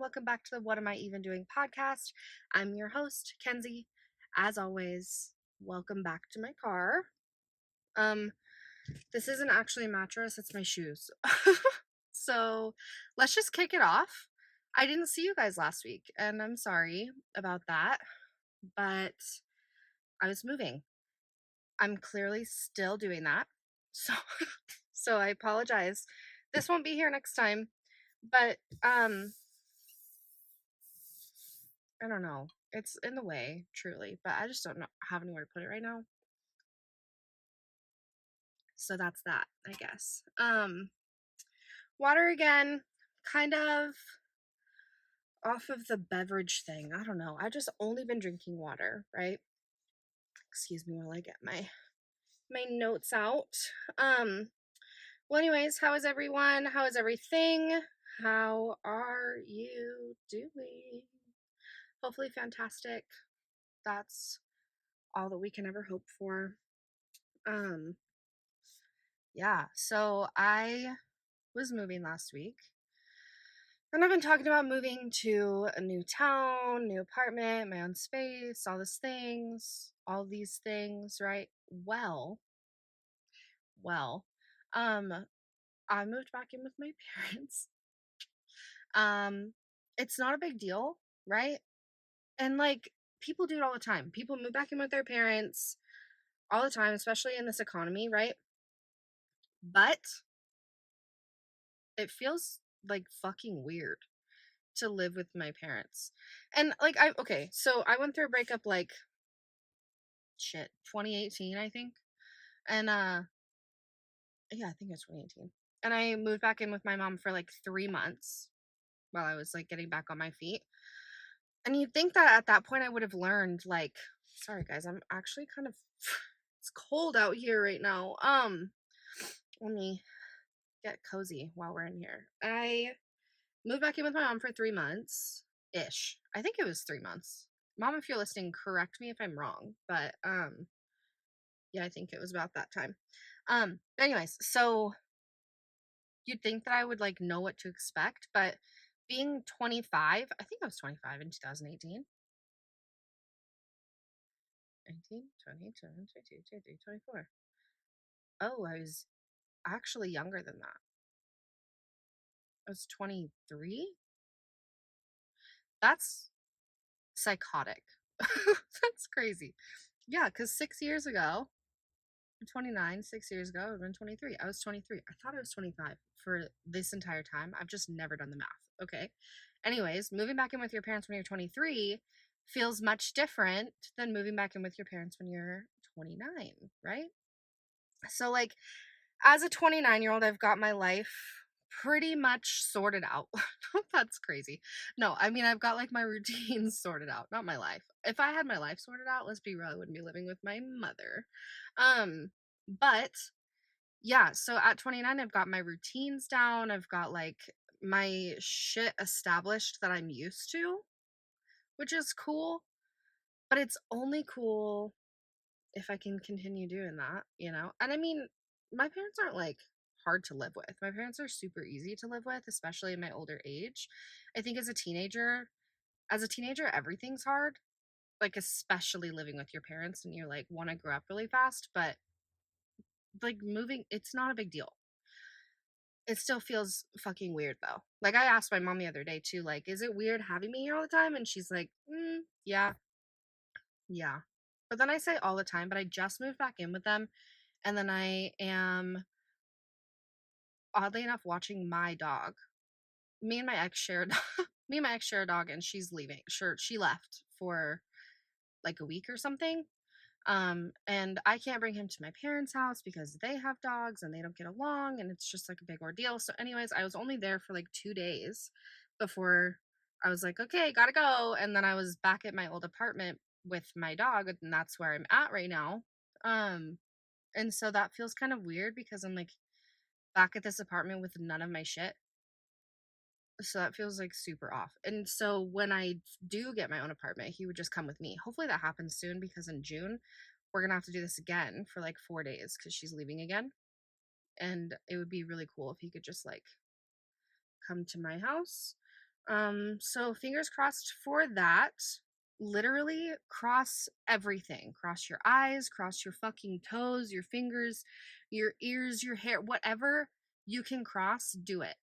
welcome back to the What Am I Even Doing podcast. I'm your host, Kenzie. As always, welcome back to my car. Um, this isn't actually a mattress, it's my shoes. So let's just kick it off. I didn't see you guys last week, and I'm sorry about that, but I was moving. I'm clearly still doing that. So so I apologize. This won't be here next time, but I don't know. It's in the way, truly, but I just don't know, have anywhere to put it right now. So that's that, I guess. Water again, kind of off of the beverage thing. I don't know. I just only been drinking water, right? Excuse me while I get my notes out. Well, anyways, how is everyone? How is everything? How are you doing? Hopefully fantastic. That's all that we can ever hope for. Yeah, so I was moving last week. And I've been talking about moving to a new town, new apartment, my own space, all these things, right? Well, um, I moved back in with my parents. Um, it's not a big deal, right? And like people do it all the time. People move back in with their parents all the time, especially in this economy, right? But it feels like fucking weird to live with my parents. And like so I went through a breakup like 2018, I think. And yeah, I think it was 2018. And I moved back in with my mom for like 3 months while I was like getting back on my feet. And you'd think that at that point I would have learned like sorry guys, I'm actually kind of it's cold out here right now. Let me get cozy while we're in here. I moved back in with my mom for 3 months ish. I think it was 3 months. Mom, if you're listening, correct me if I'm wrong, but yeah, I think it was about that time. Anyways, so you'd think that I would like know what to expect, but being 25, I think I was 25 in 2018. 19, 20, 21, 22, 23, 24. Oh, I was actually younger than that. I was 23. That's psychotic. That's crazy. Yeah, because 6 years ago, I'm 29, 6 years ago, I would have been 23. I was 23. I thought I was 25 for this entire time. I've just never done the math. Okay. Anyways, moving back in with your parents when you're 23 feels much different than moving back in with your parents when you're 29, right? So, like, as a 29-year-old, I've got my life pretty much sorted out. That's crazy. No, I mean, I've got like my routines sorted out, not my life. If I had my life sorted out, let's be real, I wouldn't be living with my mother. But yeah, so at 29, I've got my routines down. I've got like my shit established that I'm used to, which is cool. But it's only cool if I can continue doing that, you know? And I mean, my parents aren't like hard to live with. My parents are super easy to live with, especially in my older age. I think as a teenager, everything's hard, like especially living with your parents and you're like want to grow up really fast, but like moving, it's not a big deal. It still feels fucking weird though. Like I asked my mom the other day too, like, is it weird having me here all the time? And she's like, yeah, yeah. But then I say all the time, but I just moved back in with them. And then I am, oddly enough, watching my dog. Me and my ex shared, me and my ex share a dog, and she's leaving. Sure, she left for like a week or something. And I can't bring him to my parents' house because they have dogs and they don't get along, and it's just like a big ordeal. So, anyways, I was only there for like 2 days before I was like, okay, gotta go. And then I was back at my old apartment with my dog, and that's where I'm at right now. Um, and so that feels kind of weird because I'm like back at this apartment with none of my shit. So that feels like super off. And so when I do get my own apartment, he would just come with me. Hopefully that happens soon because in June we're gonna have to do this again for like 4 days because she's leaving again. And it would be really cool if he could just like come to my house. So fingers crossed for that. Literally cross everything. Cross your eyes, cross your fucking toes, your fingers, your ears, your hair, whatever you can cross, do it.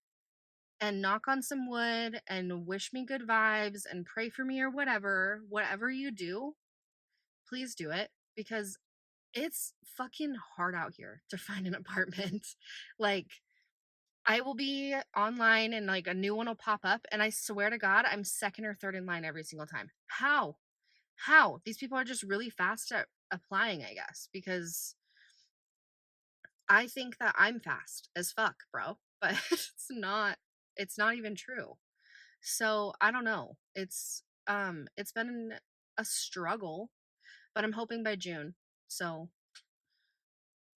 And knock on some wood and wish me good vibes and pray for me or whatever. Whatever you do, please do it because it's fucking hard out here to find an apartment. Like, I will be online and like a new one will pop up, and I swear to God, I'm second or third in line every single time. How? How? These people are just really fast at applying, I guess, because I think that I'm fast as fuck, bro. But it's not even true. So I don't know. It's been a struggle, but I'm hoping by June. So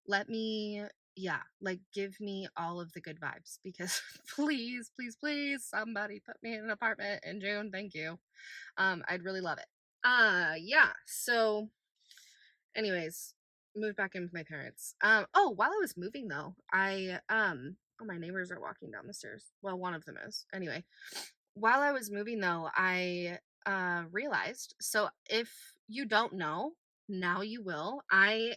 let me, yeah, like give me all of the good vibes because please, please, please, somebody put me in an apartment in June. Thank you. I'd really love it. Yeah. So anyways, moved back in with my parents. Oh, while I was moving though, oh, my neighbors are walking down the stairs. Well, one of them is. Anyway, while I was moving though, I realized, so if you don't know, now you will. I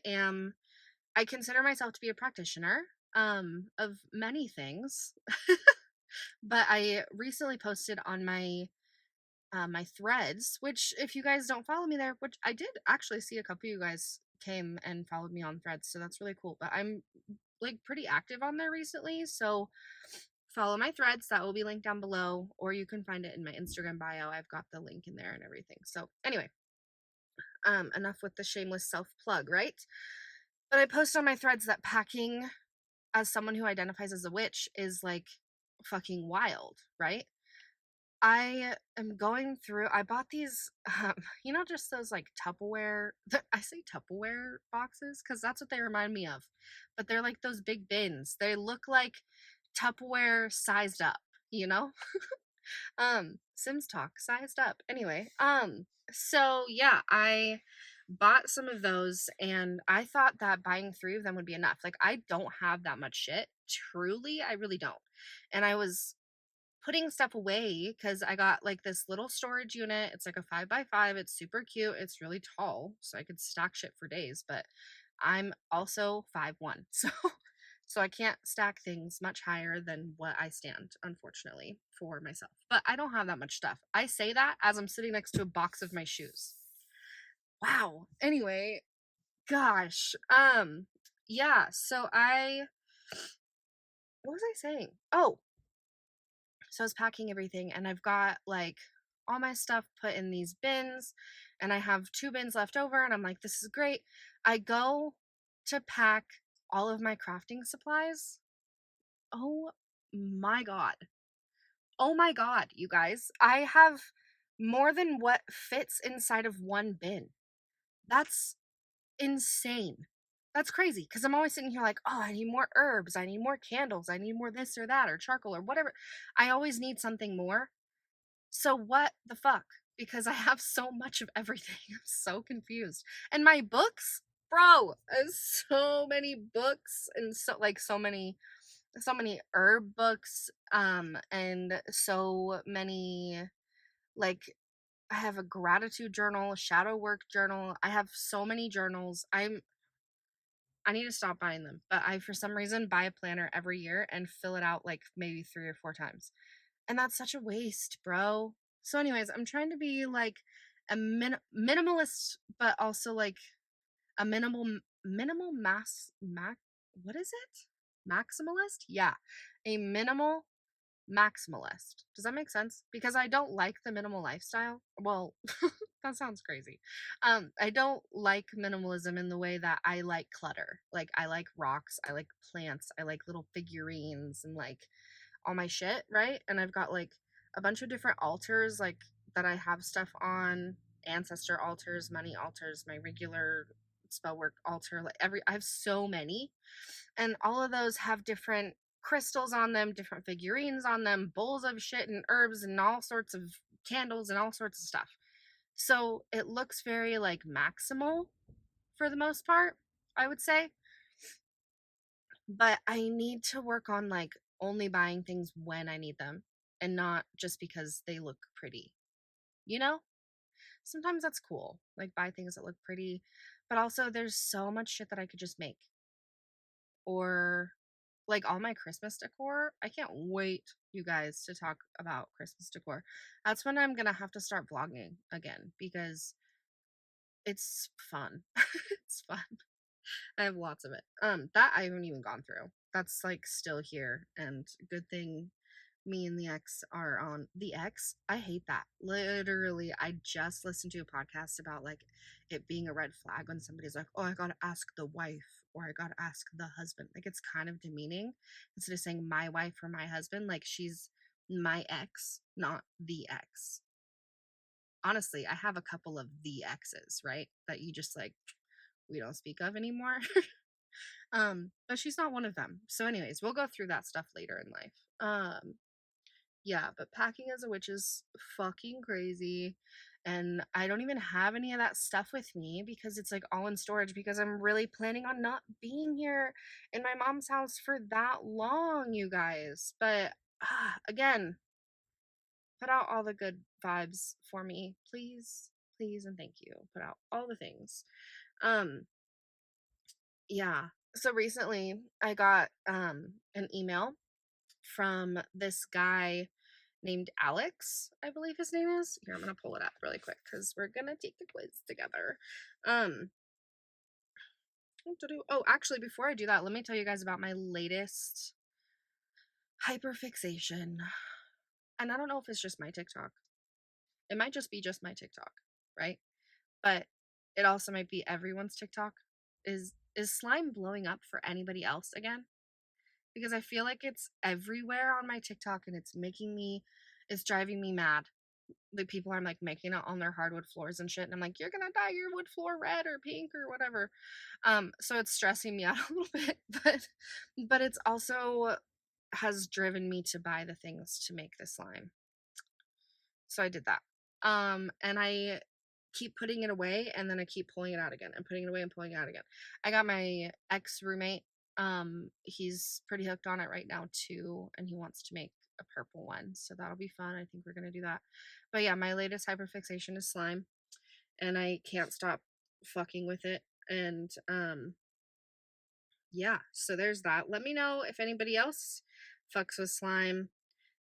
consider myself to be a practitioner of many things, but I recently posted on my threads, which if you guys don't follow me there, which I did actually see a couple of you guys came and followed me on threads, so that's really cool. But I'm like pretty active on there recently, so follow my threads. That will be linked down below, or you can find it in my Instagram bio. I've got the link in there and everything. So anyway, enough with the shameless self plug, right? But I post on my threads that packing as someone who identifies as a witch is like fucking wild, right? I am going through, I bought these, just those like Tupperware, I say Tupperware boxes because that's what they remind me of. But they're like those big bins. They look like Tupperware sized up, you know? Sims talk sized up. Anyway, so yeah, I bought some of those and I thought that buying 3 of them would be enough. Like I don't have that much shit. Truly, I really don't. And I was putting stuff away because I got like this little storage unit. It's like a 5x5. It's super cute. It's really tall, so I could stack shit for days. But I'm also 5'1", so I can't stack things much higher than what I stand, unfortunately, for myself. But I don't have that much stuff. I say that as I'm sitting next to a box of my shoes. Wow. Anyway, gosh. Yeah, so I what was I saying? Oh, so I was packing everything and I've got like all my stuff put in these bins and I have 2 bins left over and I'm like, this is great. I go to pack all of my crafting supplies. Oh my God. Oh my God, you guys. I have more than what fits inside of one bin. That's insane. That's crazy because I'm always sitting here like, oh, I need more herbs. I need more candles. I need more this or that or charcoal or whatever. I always need something more. So what the fuck? Because I have so much of everything. I'm so confused. And my books, bro, so many books and so many herb books and so many like I have a gratitude journal, a shadow work journal. I have so many journals. I need to stop buying them, but I for some reason buy a planner every year and fill it out like maybe 3 or 4 times. And that's such a waste, bro. So anyways, I'm trying to be like a minimalist but also like a minimal what is it? Maximalist? Yeah. A minimal maximalist. Does that make sense? Because I don't like the minimal lifestyle. Well, that sounds crazy. I don't like minimalism in the way that I like clutter. Like I like rocks, I like plants, I like little figurines and like all my shit, right? And I've got like a bunch of different altars like that I have stuff on, ancestor altars, money altars, my regular spell work altar, like I have so many. And all of those have different crystals on them, different figurines on them, bowls of shit and herbs and all sorts of candles and all sorts of stuff. So it looks very like maximal for the most part, I would say. But I need to work on like only buying things when I need them and not just because they look pretty, you know? Sometimes that's cool. Like buy things that look pretty, but also there's so much shit that I could just make. Or like all my Christmas decor. I can't wait, you guys, to talk about Christmas decor. That's when I'm gonna have to start vlogging again because it's fun. It's fun. I have lots of it. That I haven't even gone through. That's like still here, and good thing me and the ex are on the ex. I hate that. Literally, I just listened to a podcast about like it being a red flag when somebody's like, "Oh, I gotta ask the wife," or "I gotta ask the husband." Like it's kind of demeaning instead of saying my wife or my husband. Like she's my ex, not the ex. Honestly, I have a couple of the exes, right? That you just like we don't speak of anymore. But she's not one of them. So, anyways, we'll go through that stuff later in life. Yeah, but packing as a witch is fucking crazy. And I don't even have any of that stuff with me because it's like all in storage because I'm really planning on not being here in my mom's house for that long, you guys. But again, put out all the good vibes for me, please, please, and thank you. Put out all the things. Um, yeah. So recently I got an email from this guy named Alex, I believe his name is. Here, I'm gonna pull it up really quick because we're gonna take the quiz together. Um, oh, actually, before I do that, let me tell you guys about my latest hyperfixation. And I don't know if it's just my TikTok. It might just be just my TikTok, right? But it also might be everyone's TikTok. Is slime blowing up for anybody else again? Because I feel like it's everywhere on my TikTok and it's driving me mad. The people are like making it on their hardwood floors and shit, and I'm like, you're gonna dye your wood floor red or pink or whatever. So it's stressing me out a little bit, but it's also has driven me to buy the things to make the slime. So I did that. And I keep putting it away and then I keep pulling it out again and putting it away and pulling it out again. I got my ex roommate. He's pretty hooked on it right now too, and he wants to make a purple one. So that'll be fun. I think we're gonna do that. But yeah, my latest hyperfixation is slime and I can't stop fucking with it. And yeah, so there's that. Let me know if anybody else fucks with slime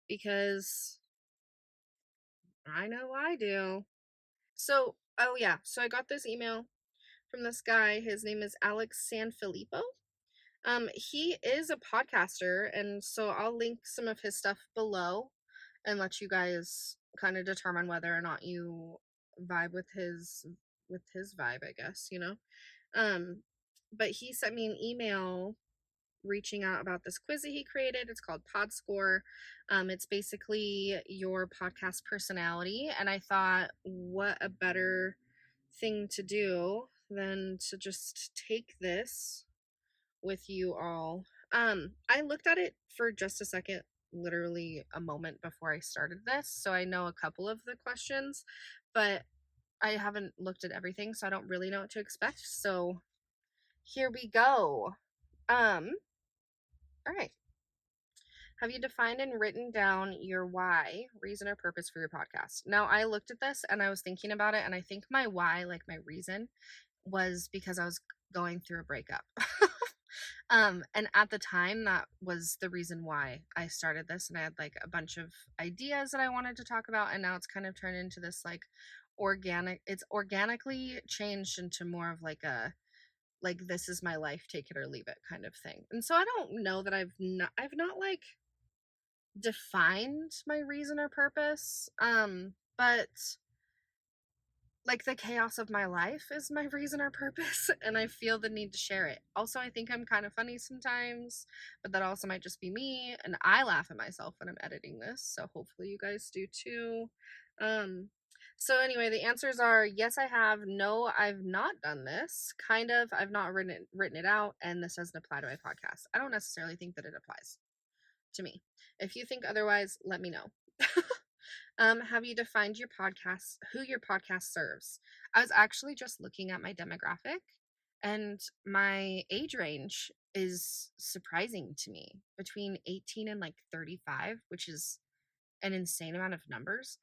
because I know I do. So, oh yeah, so I got this email from this guy. His name is Alex Sanfilippo. He is a podcaster, and so I'll link some of his stuff below and let you guys kind of determine whether or not you vibe with his vibe, I guess, you know. Um, but he sent me an email reaching out about this quiz that he created. It's called PodScore. It's basically your podcast personality, and I thought, what a better thing to do than to just take this with you all. I looked at it for just a second, literally a moment before I started this, so I know a couple of the questions, but I haven't looked at everything, so I don't really know what to expect. So here we go. All right. Have you defined and written down your why, reason, or purpose for your podcast? Now, I looked at this and I was thinking about it, and I think my why, like my reason, was because I was going through a breakup. And at the time, that was the reason why I started this, and I had like a bunch of ideas that I wanted to talk about, and now it's kind of turned into this like it's organically changed into more of like a like this is my life, take it or leave it kind of thing. And so I don't know that I've not like defined my reason or purpose. But like the chaos of my life is my reason or purpose, and I feel the need to share it. Also, I think I'm kind of funny sometimes, but that also might just be me, and I laugh at myself when I'm editing this, so hopefully you guys do too. Um, so anyway, the answers are yes, I have, no, I've not done this, kind of, I've not written it out, and this doesn't apply to my podcast. I don't necessarily think that it applies to me. If you think otherwise, let me know. Have you defined your podcast, who your podcast serves? I was actually just looking at my demographic, and my age range is surprising to me between 18 and like 35, which is an insane amount of numbers.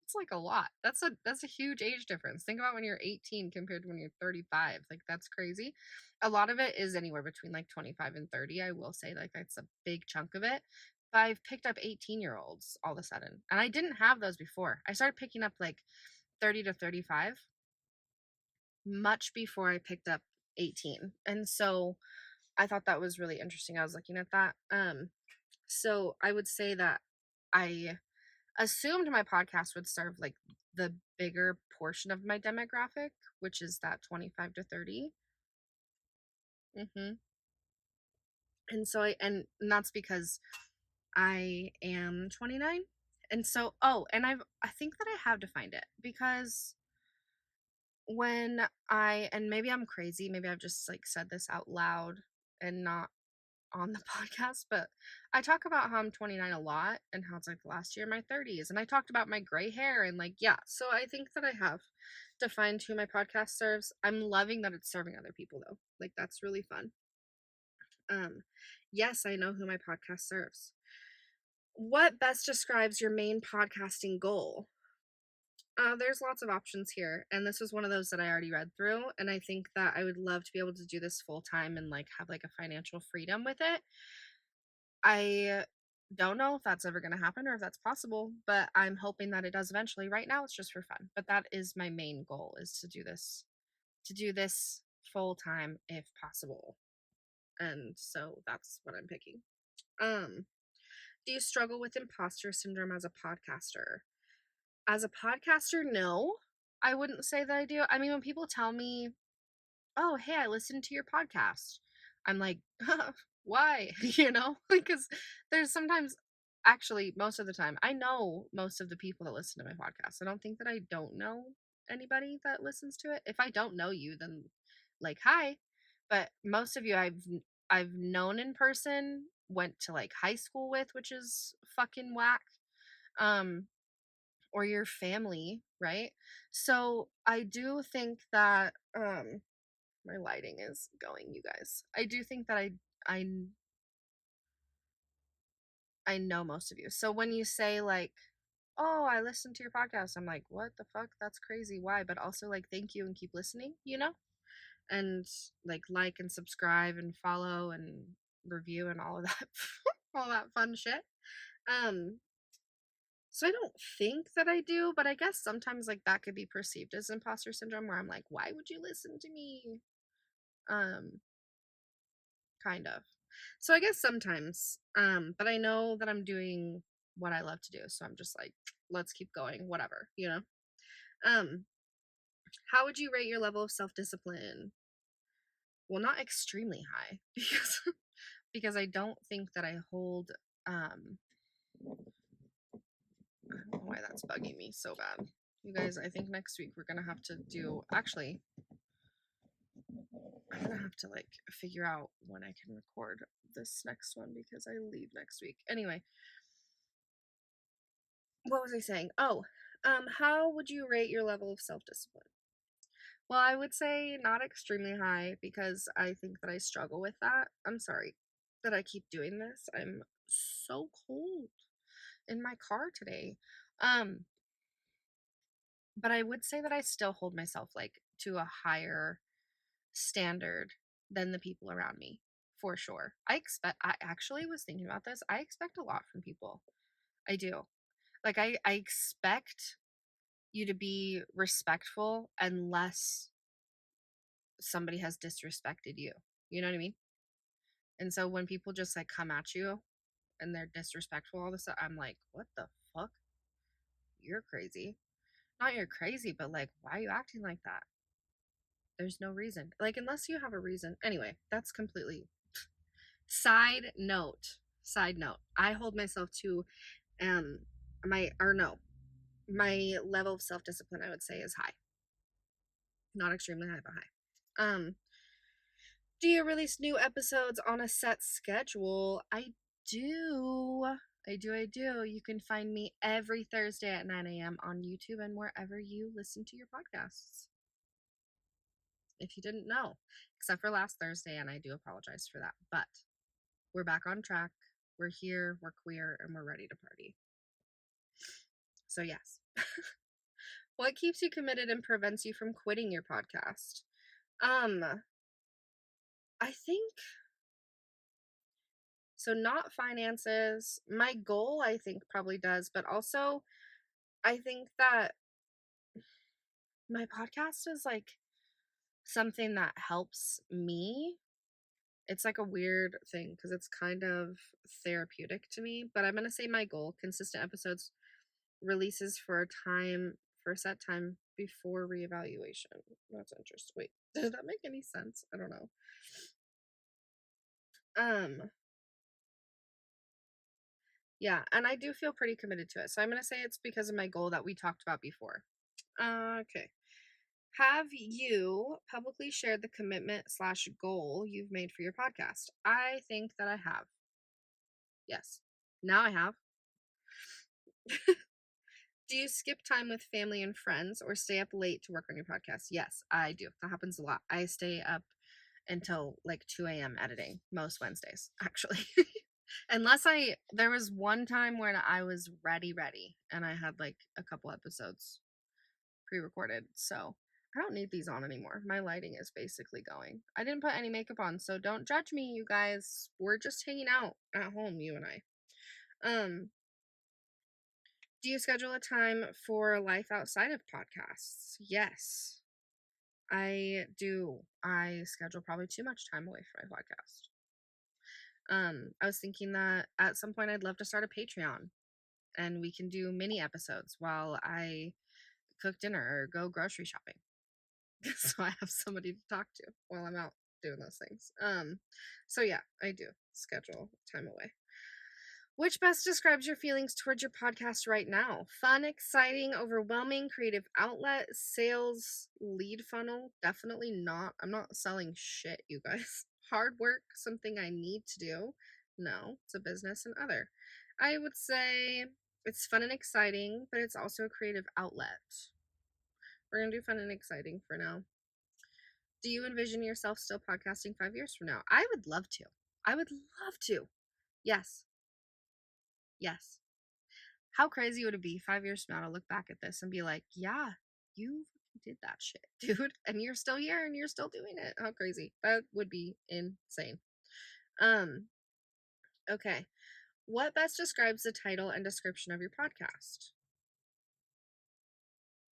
It's like a lot. That's a huge age difference. Think about when you're 18 compared to when you're 35. Like that's crazy. A lot of it is anywhere between like 25 and 30. I will say like that's a big chunk of it. But I've picked up 18-year-olds all of a sudden. And I didn't have those before. I started picking up like 30 to 35 much before I picked up 18. And so I thought that was really interesting. I was looking at that. So I would say that I assumed my podcast would serve like the bigger portion of my demographic, which is that 25 to 30. Hmm. And that's because I am 29. And so, oh, and I think that I have defined it because when and maybe I'm crazy, maybe I've just like said this out loud and not on the podcast, but I talk about how I'm 29 a lot and how it's like the last year of my 30s. And I talked about my gray hair and like, yeah. So I think that I have defined who my podcast serves. I'm loving that it's serving other people though. Like that's really fun. Um, yes, I know who my podcast serves. What best describes your main podcasting goal? There's lots of options here, and this was one of those that I already read through, and I think that I would love to be able to do this full time and like have like a financial freedom with it. I don't know if that's ever going to happen or if that's possible, but I'm hoping that it does eventually. Right now, it's just for fun, but that is my main goal is to do this full time if possible. And so that's what I'm picking. Um, do you struggle with imposter syndrome as a podcaster? As a podcaster, no. I wouldn't say that I do. I mean, when people tell me, "Oh, hey, I listened to your podcast." I'm like, "Why?" Because there's sometimes actually most of the time, I know most of the people that listen to my podcast. I don't think that I don't know anybody that listens to it. If I don't know you, then like, hi. But most of you I've known in person, went to like high school with, which is fucking whack. Um or your family, right? So I do think that my lighting is going, you guys. I do think that I I know most of you. So when you say like, "Oh, I listened to your podcast." I'm like, "What the fuck? That's crazy. Why?" But also like, "Thank you and keep listening," you know? And like and subscribe and follow and review and all of that all that fun shit. Um so I don't think that I do, but I guess sometimes like that could be perceived as imposter syndrome where I'm like, "Why would you listen to me?" Um kind of. So I guess sometimes but I know that I'm doing what I love to do. So I'm just like, let's keep going, whatever, you know. Um how would you rate your level of self-discipline? Well, not extremely high because I don't think that I hold I don't know why that's bugging me so bad. You guys, I think next week we're gonna have to do actually I'm gonna have to like figure out when I can record this next one because I leave next week. Anyway, what was I saying? Oh, how would you rate your level of self-discipline? Well, I would say not extremely high because I think that I struggle with that. I'm sorry that I keep doing this. I'm so cold in my car today. Um, but I would say that I still hold myself like to a higher standard than the people around me for sure. I actually was thinking about this. I expect a lot from people. I do. Like I expect you to be respectful unless somebody has disrespected you. You know what I mean? And so when people just like come at you and they're disrespectful all this, I'm like, what the fuck? You're crazy. Not you're crazy, but like, why are you acting like that? There's no reason. Like, unless you have a reason. Anyway, that's completely side note. Side note. I hold myself to um my or no, my level of self-discipline I would say is high. Not extremely high, but high. Do you release new episodes on a set schedule? I do. I do. You can find me every Thursday at 9 a.m. on YouTube and wherever you listen to your podcasts. If you didn't know, except for last Thursday, and I do apologize for that. But we're back on track. We're here, we're queer, and we're ready to party. So yes. What keeps you committed and prevents you from quitting your podcast? Um, I think so, not finances. My goal, I think, probably does, but also I think that my podcast is like something that helps me. It's like a weird thing because it's kind of therapeutic to me, but I'm going to say my goal, consistent episodes, releases for a set time before reevaluation. That's interesting. Wait, does that make any sense? I don't know. Um, yeah, and I do feel pretty committed to it. So I'm going to say it's because of my goal that we talked about before. Okay. Have you publicly shared the commitment slash goal you've made for your podcast? I think that I have. Yes. Now I have. Do you skip time with family and friends or stay up late to work on your podcast? Yes, I do. That happens a lot. I stay up until like 2 a.m. editing most Wednesdays, actually. There was one time when I was ready, and I had like a couple episodes pre recorded. So I don't need these on anymore. My lighting is basically going. I didn't put any makeup on, so don't judge me, you guys. We're just hanging out at home, you and I. Do you schedule a time for life outside of podcasts? Yes, I do. I schedule probably too much time away from my podcast. I was thinking that at some point I'd love to start a Patreon and we can do mini episodes while I cook dinner or go grocery shopping. So I have somebody to talk to while I'm out doing those things. So yeah, I do schedule time away. Which best describes your feelings towards your podcast right now? Fun, exciting, overwhelming, creative outlet, sales, lead funnel? Definitely not. I'm not selling shit, you guys. Hard work, something I need to do? No, it's a business and other. I would say it's fun and exciting, but it's also a creative outlet. We're going to do fun and exciting for now. Do you envision yourself still podcasting 5 years from now? I would love to. I would love to. Yes. Yes. How crazy would it be 5 years from now to look back at this and be like, yeah, you did that shit, dude, and you're still here and you're still doing it. How crazy. That would be insane. Um, okay. What best describes the title and description of your podcast?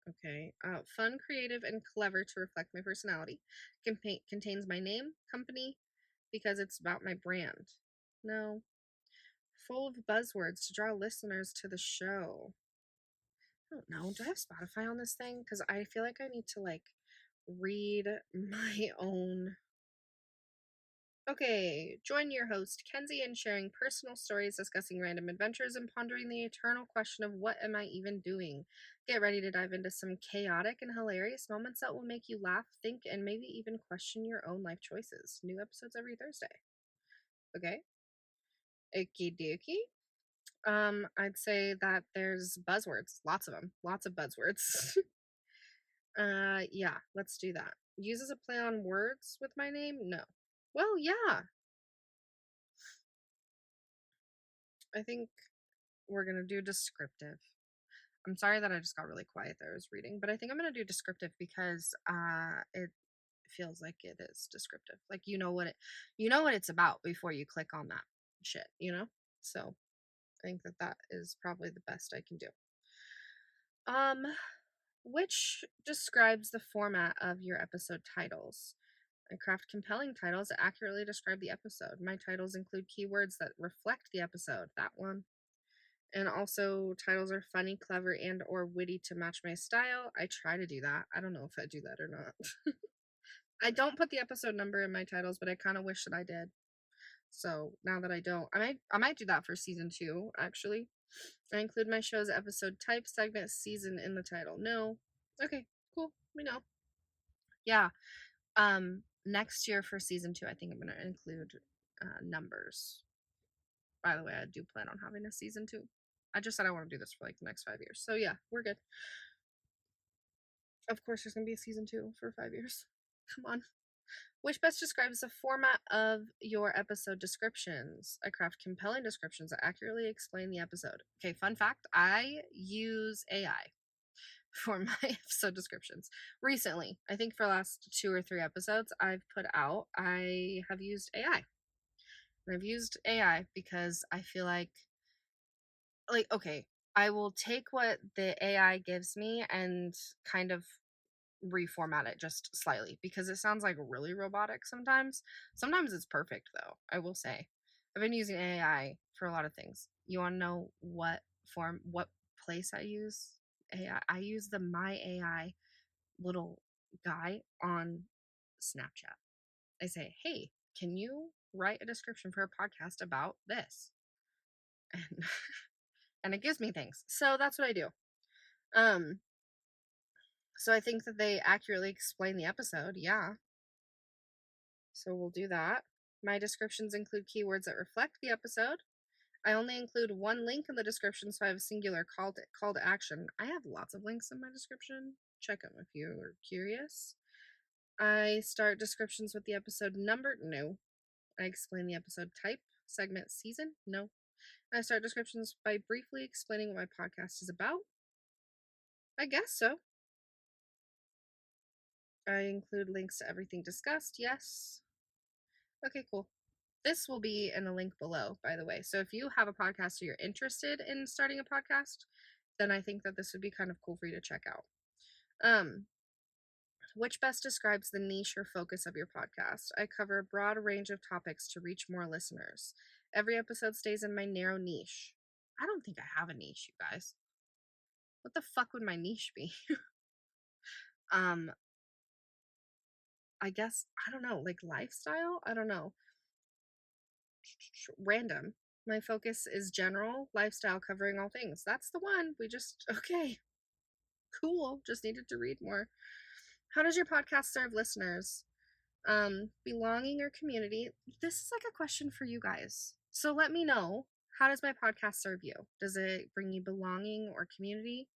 Okay. Fun, creative, and clever to reflect my personality. Contains my name, company, because it's about my brand. No. Full of buzzwords to draw listeners to the show. I don't know. Do I have Spotify on this thing? Because I feel like I need to like read my own. Okay, join your host, Kenzie, in sharing personal stories, discussing random adventures, and pondering the eternal question of what am I even doing? Get ready to dive into some chaotic and hilarious moments that will make you laugh, think, and maybe even question your own life choices. New episodes every Thursday. Okay. Okie dokie. I'd say that there's buzzwords, lots of them, lots of buzzwords. Yeah, let's do that. Uses a play on words with my name? No. Well, yeah. I think we're gonna do descriptive. I'm sorry that I just got really quiet there. I was reading, but I think I'm gonna do descriptive because it feels like it is descriptive. Like you know what it's about before you click on that shit, you know? So I think that is probably the best I can do. Um, which describes the format of your episode titles? I craft compelling titles that accurately describe the episode. My titles include keywords that reflect the episode. That one. And also titles are funny, clever, and or witty to match my style. I try to do that. I don't know if I do that or not. I don't put the episode number in my titles, but I kind of wish that I did. So now that I don't, I might do that for season 2, actually. I include my show's episode type, segment, season in the title. No. Okay, cool. We know. Yeah. Next year for season 2, I think I'm gonna include numbers. By the way, I do plan on having a season 2. I just said I want to do this for like the next 5 years. So yeah, we're good. Of course there's gonna be a season 2 for 5 years. Come on. Which best describes the format of your episode descriptions? I craft compelling descriptions that accurately explain the episode. Okay, fun fact, I use AI for my episode descriptions. Recently, I think for the last 2 or 3 episodes I've put out, I have used AI. And I've used AI because I feel like okay, I will take what the AI gives me and kind of reformat it just slightly because it sounds like really robotic sometimes. Sometimes it's perfect though, I will say. I've been using AI for a lot of things. You want to know what place I use AI? I use the My AI little guy on Snapchat. I say, "Hey, can you write a description for a podcast about this?" And and it gives me things. So that's what I do. Um so I think that they accurately explain the episode. Yeah. So we'll do that. My descriptions include keywords that reflect the episode. I only include one link in the description, so I have a singular call to action. I have lots of links in my description. Check them if you're curious. I start descriptions with the episode number. No. I explain the episode type, segment, season. No. I start descriptions by briefly explaining what my podcast is about. I guess so. I include links to everything discussed. Yes. Okay, cool. This will be in a link below, by the way. So if you have a podcast or you're interested in starting a podcast, then I think that this would be kind of cool for you to check out. Um, which best describes the niche or focus of your podcast? I cover a broad range of topics to reach more listeners. Every episode stays in my narrow niche. I don't think I have a niche, you guys. What the fuck would my niche be? um, I guess I don't know, like lifestyle? I don't know. Random. My focus is general lifestyle covering all things. That's the one. We just okay. Cool. Just needed to read more. How does your podcast serve listeners? Belonging or community? This is like a question for you guys. So let me know, how does my podcast serve you? Does it bring you belonging or community?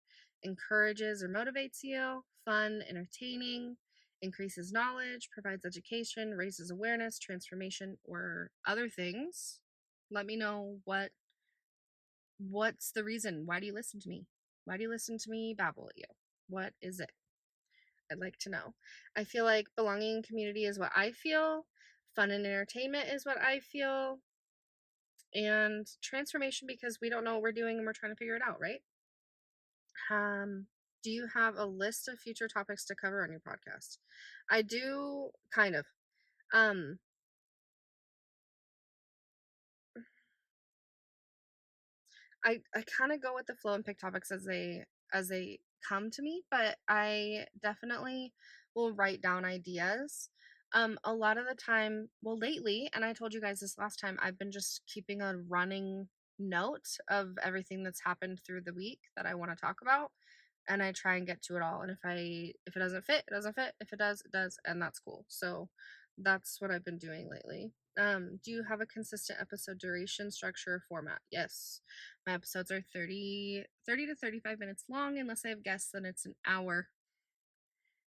Encourages or motivates you? Fun, entertaining, increases knowledge, provides education, raises awareness, transformation, or other things? Let me know what's the reason. Why do you listen to me? Why do you listen to me babble at you? What is it? I'd like to know. I feel like belonging in community is what I feel. Fun and entertainment is what I feel. And transformation because we don't know what we're doing and we're trying to figure it out, right? Do you have a list of future topics to cover on your podcast? I do kind of. Um I kind of go with the flow and pick topics as they come to me, but I definitely will write down ideas. A lot of the time, well, lately, and I told you guys this last time, I've been just keeping a running note of everything that's happened through the week that I want to talk about, and I try and get to it all. And if it doesn't fit, it doesn't fit. If it does, it does, and that's cool. So that's what I've been doing lately. Do you have a consistent episode duration, structure, or format? Yes. My episodes are 30 to 35 minutes long. Unless I have guests, then it's an hour.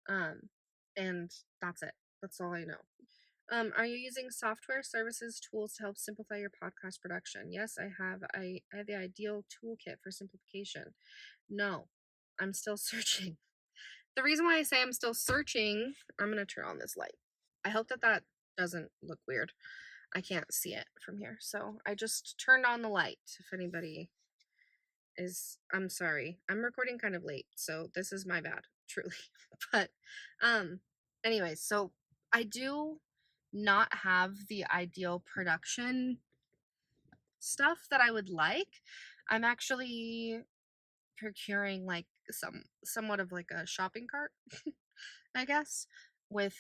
Um, and that's it. That's all I know. Are you using software, services, tools to help simplify your podcast production? Yes, I have. I have the ideal toolkit for simplification. No, I'm still searching. The reason why I say I'm still searching, I'm going to turn on this light. I hope that doesn't look weird. I can't see it from here. So I just turned on the light. If anybody I'm sorry. I'm recording kind of late, so this is my bad, truly. But um anyways, so I do not have the ideal production stuff that I would like. I'm actually procuring like somewhat of like a shopping cart, I guess, with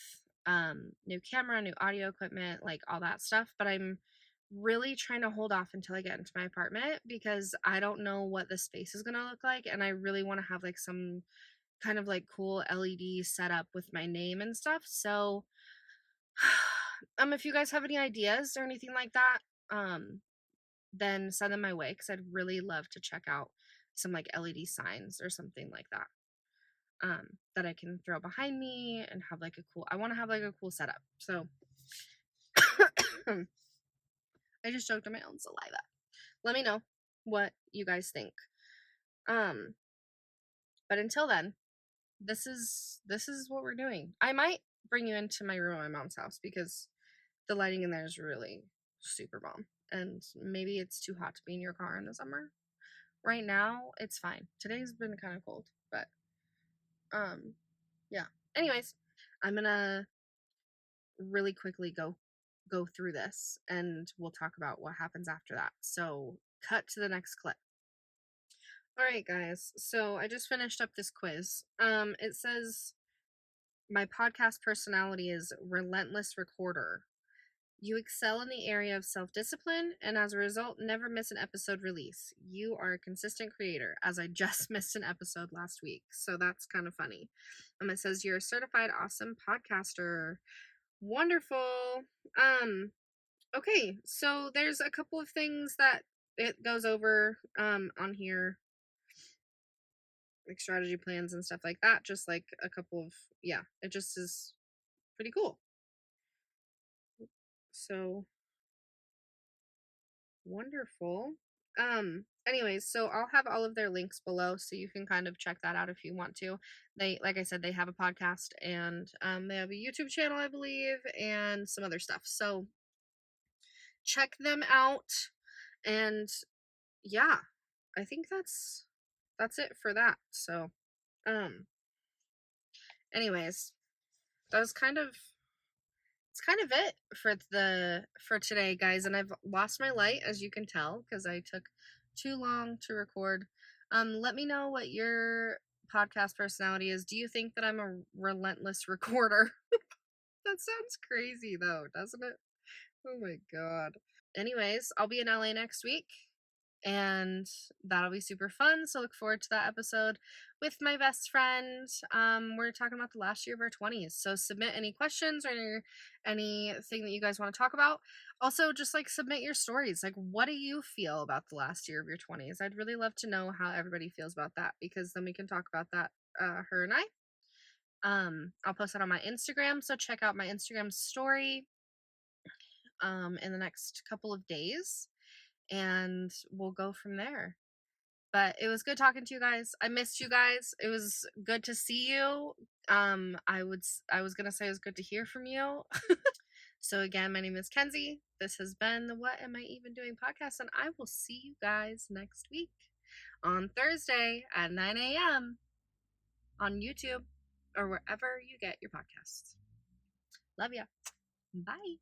new camera, new audio equipment, like all that stuff, but I'm really trying to hold off until I get into my apartment because I don't know what the space is going to look like and I really want to have like some kind of like cool LED setup with my name and stuff. So if you guys have any ideas or anything like that, then send them my way cuz I'd really love to check out some like LED signs or something like that. that I can throw behind me and have like I want to have like a cool setup. So I just choked on my own saliva. Let me know what you guys think. But until then, this is what we're doing. I might bring you into my room at my mom's house because the lighting in there is really super bomb. And maybe it's too hot to be in your car in the summer. Right now, it's fine. Today's been kind of cold, but yeah. Anyways, I'm gonna really quickly go through this and we'll talk about what happens after that. So, cut to the next clip. All right, guys. So, I just finished up this quiz. It says my podcast personality is relentless recorder. You excel in the area of self discipline, and as a result, never miss an episode release. You are a consistent creator, as I just missed an episode last week. So that's kind of funny. It says you're a certified awesome podcaster. Wonderful. Okay, so there's a couple of things that it goes over on here, like strategy plans and stuff like that. Just like a couple of, yeah, it just is pretty cool. So wonderful. Anyways, so I'll have all of their links below so you can kind of check that out if you want to. They, like I said, they have a podcast and they have a YouTube channel, I believe, and some other stuff. So check them out. And yeah, I think that's it for that. So anyways, that was kind of it's kind of it for today, guys. And I've lost my light, as you can tell, because I took too long to record. Let me know what your podcast personality is. Do you think that I'm a relentless recorder? That sounds crazy though, doesn't it? Oh my god. Anyways, I'll be in LA next week and that'll be super fun. So look forward to that episode with my best friend. We're talking about the last year of our 20s. So submit any questions or anything that you guys want to talk about. Also, just like submit your stories. Like, what do you feel about the last year of your 20s? I'd really love to know how everybody feels about that because then we can talk about that, her and I. I'll post that on my Instagram. So check out my Instagram story in the next couple of days and we'll go from there. But it was good talking to you guys. I missed you guys. It was good to see you. I was gonna say it was good to hear from you. So again, my name is Kenzie. This has been the What Am I Even Doing podcast, and I will see you guys next week on Thursday at 9 a.m. on YouTube or wherever you get your podcasts. Love ya. Bye.